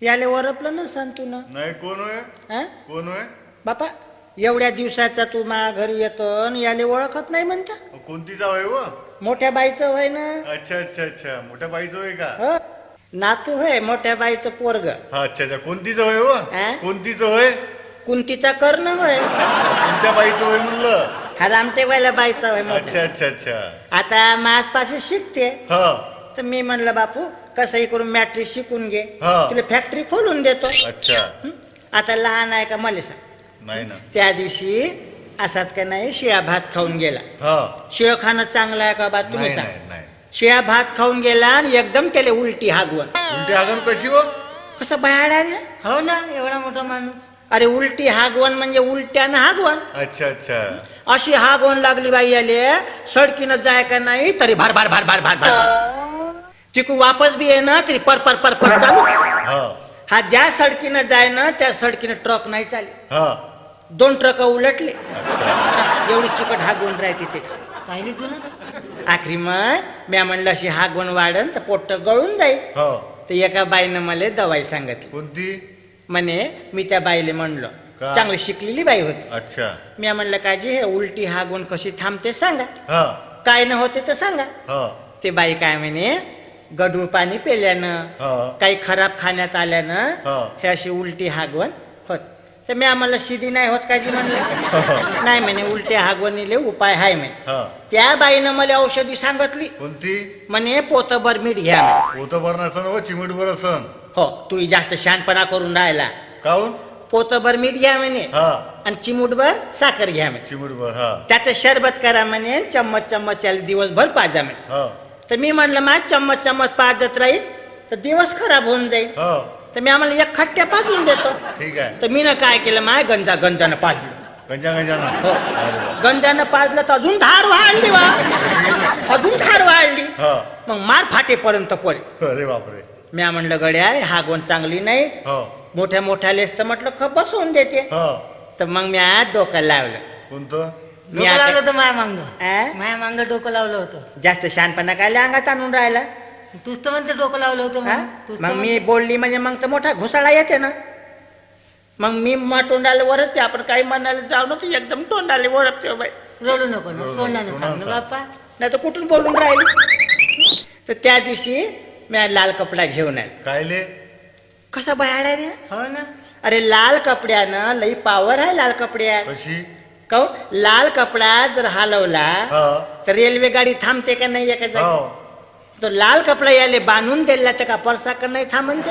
याले ओरपलं ना सांग तू ना नाही. कोण होय? हा कोण होय? बापा एवढ्या दिवसाचा तू माझ्या घरी येतो आणि याले ओळखत नाही म्हणता. कोणती जाव आहे व? मोठ्या बाईचं होय ना. अच्छा अच्छा अच्छा, मोठ्या बाईचं होय का? हो नातू होय मोठ्या बाईचं पोरग. हा अच्छा अच्छा, कोणतीच होय व? हा? कोणतीच होय? कुंतीचा कर्ण होय. कोणत्या बाईचं होय म्हणलं? हा रामटेवायला बाईचा होय मोठा. अच्छा अच्छा अच्छा. आता माझपाशी शिकते हा तर मी म्हणलं बापू कसंही करून मॅट्रिक शिकून घे हा. तुला फॅक्टरी खोलून देतो. अच्छा. हं? आता लहान आहे का मला सांग. नाही ना. त्या दिवशी असाच का नाही शिळा भात खाऊन गेला. हा. शिळ खाणं चांगलं आहे का बा तुम्ही नाही सांग. नाही नाही. शिळा भात खाऊन गेला आणि एकदम त्याला उलटी हागवण. उलटी आगन कशी व? कसं बाहेर आहे. हो ना, एवढा मोठा माणूस. अरे उलटी हागवण म्हणजे उलट्यानं हागवण. अच्छा अच्छा. अशी हागवण लागली बाई आले सडकीनं जाय का नाही तरी भार भार भार भार भार भार तिकू वापस बी आहे ना तरी पर पर पर पर चालू. हा हा ज्या सडकीनं जाय ना त्या सडकीनं ट्रक नाही चालली. हा. 2 ट्रक उलटले. अच्छा. एवढी चिकट हागवण राहते त्याची. पाहिली तू ना. आखरी मग म्या म्हणलं अशी हागवण वाढन तर पोट गळून जाईल. हो. तर एका बाईनं मला दवाई सांगितली. कोणती? म्हणे मी त्या बाईले म्हणलं का? चांगली शिकलेली बाई होती. अच्छा. मी म्हणलं काजी हे उलटी हागवण कशी थांबते सांगा. हा काय न होते तर सांगा. हा ते बाई काय म्हणे गढूळ पाणी पेल्यानं हा काही खराब खाण्यात आल्यानं हा. हे अशी उलटी हागवण होत. तर मी आम्हाला शिदी नाही होत काजी म्हणलं. नाही म्हणे उलट्या हागवणीले उपाय आहे म्हणे. हा. त्या बाईनं मला औषधी सांगितली. कोणती? म्हणे पोतभर मीठ घ्या म्हणे. पोतभर नसन व चिमीटभर असन. हो तू जास्त शहाणपणा करून राहिला. काऊन? पोतभर मीठ घ्या म्हणे हा. आणि चिमूटभर साखर घ्या म्हणे. चिमीटभर. हा त्याचं शरबत करा म्हणे चम्मच चम्मच याला दिवसभर पाजा म्हणे. हा तर मी म्हटलं माझ चम्मच चम्मच पाजत राहील तर दिवस खराब होऊन जाईल. हा. तर मी आम्हाला एक खट्ट्या पाजून देतो. ठीक आहे. तर मी ना काय केलं माय गंजानं पाजलं. गंजा गंजाना. हो अरे वा. गंजानं पाजलं तर अजून धार वाढली वा. अजून धार वाढली. हा. मग मार फाटेपर्यंत पडे. अरे बापरे. मी म्हणलं गड्या हागवण चांगली नाही. हो. मोठ्या मोठ्यालेच तर म्हटलं खप बसवून देते. हो. तर मग मी आज डोकं लावलं. कोणतं? मी डोकं आता- लावलं होतं माया मांग. आ? माया मांग डोकं लावलं होतं. जास्त शहाणपणा काय अंगात आणून राहिला. तूच तर म्हणते डोकं लावलं होतं हा? म्हणून. तूच तर मग मी म्हणते. बोलली म्हणजे मग तर मोठा घुसाळा येते ना. मग मी तोंडाला वरच आपण काही म्हणायला जाऊ ना तू एकदम तोंडाला वरपते बाई. रडू नको ना, तोंडानं सांग ना तोंडानं बाप्पा. नाही तर कुठून बोलून राहिली. तर त्या दिवशी मी लाल कपडा घेऊन आले. कायले? कसा बाहेर आहे रे. हो ना. अरे लाल कपड्यानं लई पावर आहे लाल कपड्यात. कशी? काऊ लाल कपडा जर हलवला हा. तर रेल्वे गाडी थांबते का नाही एका जागी. हो. तो लाल कपडा याले बांधून दिला तर का परसा का नाही थांबन ते.